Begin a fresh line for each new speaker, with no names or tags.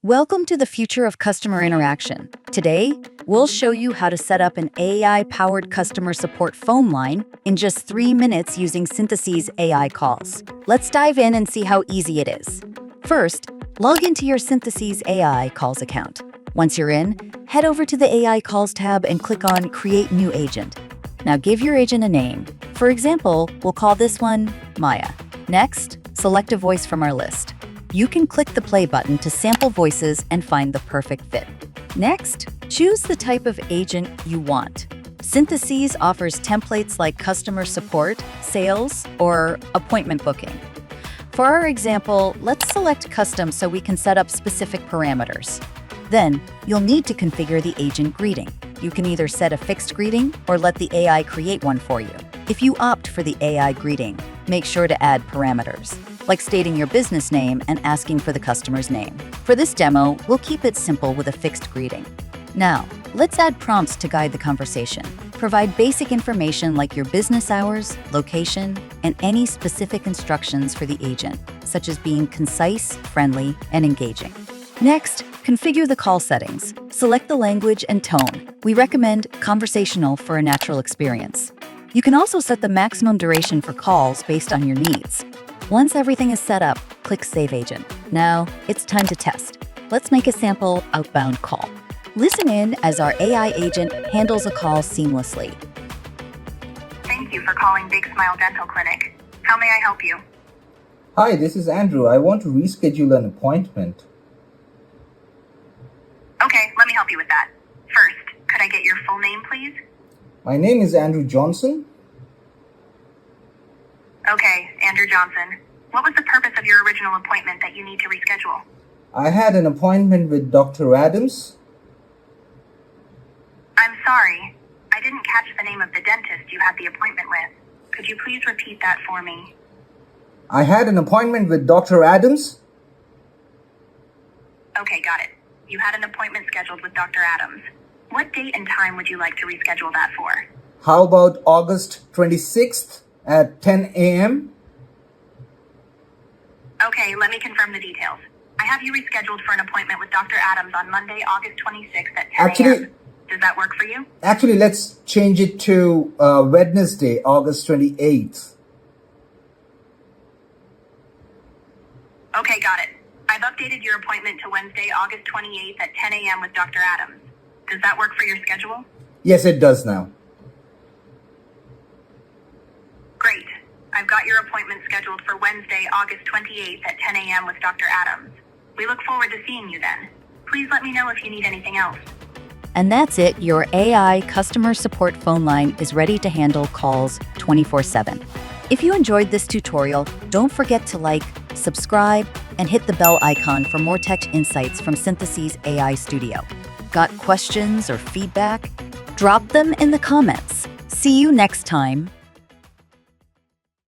Welcome to the future of customer interaction. Today, we'll show you how to set up an AI-powered customer support phone line in just 3 minutes using Synthesys AI calls. Let's dive in and see how easy it is. First, log into your Synthesys AI calls account. Once you're in, head over to the AI calls tab and click on Create New Agent. Now give your agent a name. For example, we'll call this one Maya. Next, select a voice from our list. You can click the play button to sample voices and find the perfect fit. Next, choose the type of agent you want. Synthesys offers templates like customer support, sales, or appointment booking. For our example, let's select custom so we can set up specific parameters. Then, you'll need to configure the agent greeting. You can either set a fixed greeting or let the AI create one for you. If you opt for the AI greeting, make sure to add parameters, like stating your business name and asking for the customer's name. For this demo, we'll keep it simple with a fixed greeting. Now, let's add prompts to guide the conversation. Provide basic information like your business hours, location, and any specific instructions for the agent, such as being concise, friendly, and engaging. Next, configure the call settings. Select the language and tone. We recommend conversational for a natural experience. You can also set the maximum duration for calls based on your needs. Once everything is set up, click Save Agent. Now, it's time to test. Let's make a sample outbound call. Listen in as our AI agent handles a call seamlessly.
Thank you for calling Big Smile Dental Clinic. How may I help you?
Hi, this is Andrew. I want to reschedule an appointment.
Okay, let me help you with that. First, could I get your full name, please?
My name is Andrew Johnson.
Okay, Andrew Johnson. What was the purpose of your original appointment that you need to reschedule?
I had an appointment with Dr. Adams.
I'm sorry. I didn't catch the name of the dentist you had the appointment with. Could you please repeat that for me?
I had an appointment with Dr. Adams.
Okay, got it. You had an appointment scheduled with Dr. Adams. What date and time would you like to reschedule that for?
How about August 26th at 10 a.m.?
Okay, let me confirm the details. I have you rescheduled for an appointment with Dr. Adams on Monday, August 26th at 10 a.m. Does that work for you?
Actually, let's change it to Wednesday, August 28th.
Okay, got it. I've updated your appointment to Wednesday, August 28th at 10 a.m. with Dr. Adams. Does that work for your schedule?
Yes, it does now.
Great. I've got your appointment scheduled for Wednesday, August 28th at 10 a.m. with Dr. Adams. We look forward to seeing you then. Please let me know if you need anything else.
And that's it, your AI customer support phone line is ready to handle calls 24/7. If you enjoyed this tutorial, don't forget to like, subscribe, and hit the bell icon for more tech insights from Synthesys AI Studio. Got questions or feedback? Drop them in the comments. See you next time.